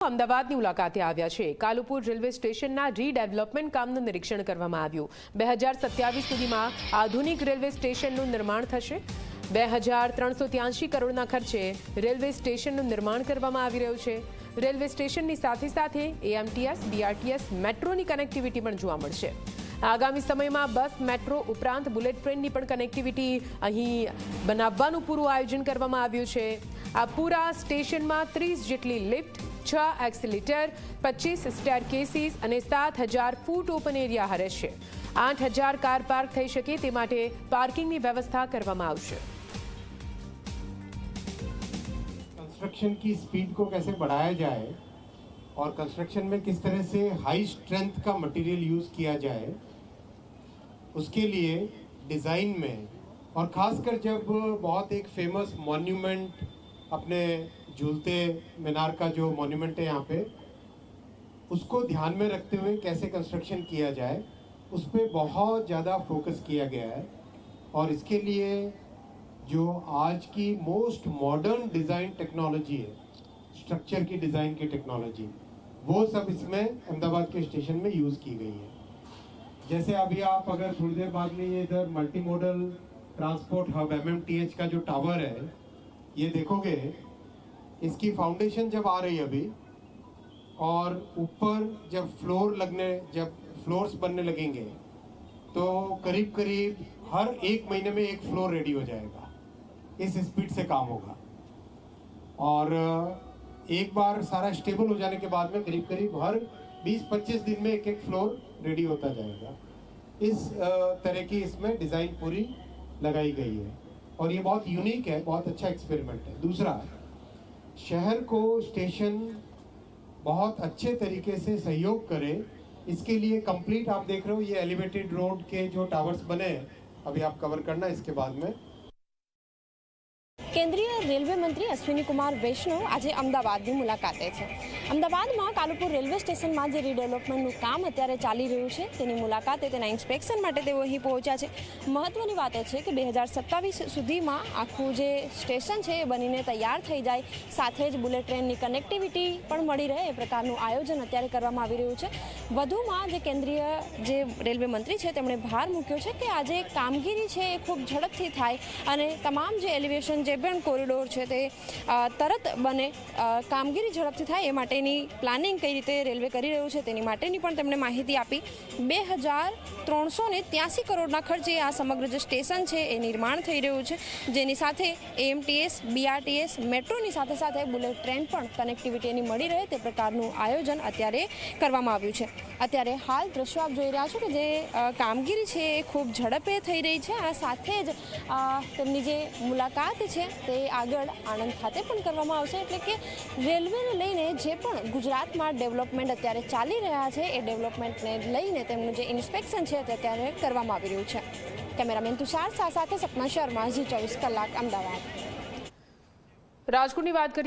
અમદાવાદની મુલાકાતે આવ્યા છે। કાલુપુર રેલવે સ્ટેશનના રીડેવલપમેન્ટ કામનું નિરીક્ષણ કરવામાં આવ્યું। 2027 સુધીમાં આધુનિક રેલવે સ્ટેશનનું નિર્માણ થશે। 2383 કરોડના ખર્ચે રેલવે સ્ટેશનનું નિર્માણ કરવામાં આવી રહ્યું છે। રેલવે સ્ટેશનની સાથે સાથે એએમટીએસ, બીઆરટીએસ, મેટ્રોની કનેક્ટિવિટી પણ જોવા મળશે। આગામી સમયમાં બસ, મેટ્રો ઉપરાંત બુલેટ ટ્રેનની પણ કનેક્ટિવિટી અહીં બનાવવાનું પૂરું આયોજન કરવામાં આવ્યું છે। આ પૂરા સ્ટેશનમાં 30 જેટલી લિફ્ટ, 6 એક્સિલેટર, 25 સ્ટેરકેસીસ અને 7000 ફૂટ ઓપન એરિયા રહેશે। 8000 કાર પાર્ક થઈ શકે તે માટે પાર્કિંગની व्यवस्था કરવામાં આવશે। कंस्ट्रक्शन की स्पीड को कैसे बढ़ाया जाए और कंस्ट्रक्शन में किस तरह से हाई स्ट्रेंथ का मटेरियल यूज़ किया जाए, उसके लिए डिज़ाइन में, और ख़ासकर जब बहुत एक फेमस मॉन्यूमेंट अपने झूलते मीनार का जो मॉन्यूमेंट है यहाँ पे, उसको ध्यान में रखते हुए कैसे कंस्ट्रक्शन किया जाए, उस पर बहुत ज़्यादा फोकस किया गया है। और इसके लिए जो आज की मोस्ट मॉडर्न डिज़ाइन टेक्नोलॉजी है, स्ट्रक्चर की डिज़ाइन की टेक्नोलॉजी, वो सब इसमें अहमदाबाद के स्टेशन में यूज़ की गई है। जैसे अभी आप अगर थोड़ी देर बाद में ये इधर multi modal transport hub MMTH का जो टावर है ये देखोगे, इसकी फाउंडेशन जब आ रही है अभी, और ऊपर जब फ्लोर्स बनने लगेंगे तो करीब करीब हर 1 महीने में एक फ्लोर रेडी हो जाएगा। इस स्पीड से काम होगा और एक बार सारा स्टेबल हो जाने के बाद में करीब करीब हर 20-25 दिन में एक फ्लोर रेडी होता जाएगा। इस तरह की इसमें डिज़ाइन पूरी लगाई गई है और ये बहुत यूनिक है, बहुत अच्छा एक्सपेरिमेंट है। दूसरा, शहर को स्टेशन बहुत अच्छे तरीके से सहयोग करे, इसके लिए कंप्लीट आप देख रहे हो ये एलिवेटेड रोड के जो टावर्स बने हैं, अभी आप कवर करना इसके बाद में। केंद्रीय रेलवे मंत्री अश्विनी कुमार वैष्णव आज अमदावादની મુલાકાતે છે। અમદાવાદમાં કાલુપુર રેલવે સ્ટેશનમાં જે રીડેવલપમેન્ટનું કામ અત્યારે ચાલી રહ્યું છે તેની મુલાકાતે, તેના ઇન્સ્પેક્શન માટે તેઓ અહીં પહોંચ્યા છે। મહત્વની વાત એ છે કે 2027 સુધીમાં આખું જે સ્ટેશન છે એ બનીને તૈયાર થઈ જાય, સાથે જ બુલેટ ટ્રેનની કનેક્ટિવિટી પણ મળી રહે એ પ્રકારનું આયોજન અત્યારે કરવામાં આવી રહ્યું છે। વધુમાં જે કેન્દ્રીય જે રેલવે મંત્રી છે તેમણે ભાર મૂક્યો છે કે આ જે કામગીરી છે એ ખૂબ ઝડપથી થાય અને તમામ જે એલિવેશન જે પણ કોરિડોર છે તે તરત બને, કામગીરી ઝડપથી થાય એ માટેની પ્લાનિંગ કઈ રીતે રેલવે કરી રહ્યું છે તેની માટેની પણ તેમણે માહિતી આપી। 2383 કરોડના ખર્ચે આ સમગ્ર જે સ્ટેશન છે એ નિર્માણ થઈ રહ્યું છે, જેની સાથે એએમટીએસ, બીઆરટીએસ, મેટ્રોની સાથે સાથે બુલેટ ટ્રેન પણ કનેક્ટિવિટી એની મળી રહે તે પ્રકારનું આયોજન અત્યારે કરવામાં આવ્યું છે। અત્યારે હાલ દ્રશ્યો આપ જોઈ રહ્યા છો કે જે કામગીરી છે એ ખૂબ ઝડપે થઈ રહી છે। આ સાથે જ તેમની જે મુલાકાત છે તે આગળ આણંદ ખાતે પણ કરવામાં આવશે। એટલે કે રેલવેને લઈને જે પણ ગુજરાતમાં ડેવલપમેન્ટ અત્યારે ચાલી રહ્યા છે એ ડેવલપમેન્ટને લઈને તેમનું જે ઇન્સ્પેક્શન છે તે અત્યારે કરવામાં આવી રહ્યું છે। કેમેરામેન તુષાર શાહ સાથે સપના શર્મા, Zee 24 કલાક, અમદાવાદ। રાજકોટની વાત કરીએ